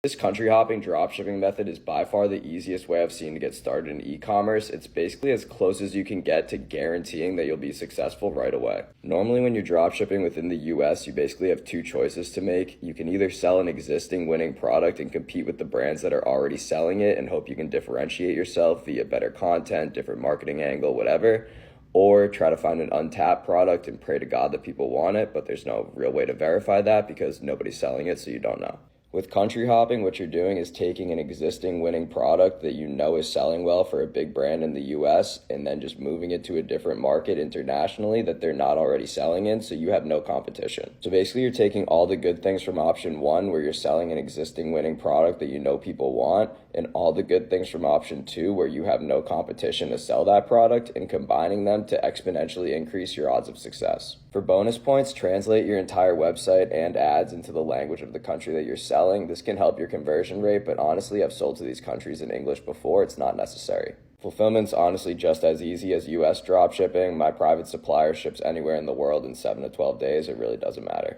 This country hopping dropshipping method is by far the easiest way I've seen to get started in e-commerce. It's basically as close as you can get to guaranteeing that you'll be successful right away. Normally when you're dropshipping within the US, you basically have two choices to make. You can either sell an existing winning product and compete with the brands that are already selling it and hope you can differentiate yourself via better content, different marketing angle, whatever. Or try to find an untapped product and pray to God that people want it, but there's no real way to verify that because nobody's selling it, so you don't know. With country hopping, what you're doing is taking an existing winning product that you know is selling well for a big brand in the US and then just moving it to a different market internationally that they're not already selling in, so you have no competition. So basically you're taking all the good things from option one, where you're selling an existing winning product that you know people want, and all the good things from option two, where you have no competition to sell that product, and combining them to exponentially increase your odds of success. For bonus points, translate your entire website and ads into the language of the country that you're selling. This can help your conversion rate, but honestly, I've sold to these countries in English before. It's not necessary. Fulfillment's honestly just as easy as US dropshipping. My private supplier ships anywhere in the world in 7 to 12 days. It really doesn't matter.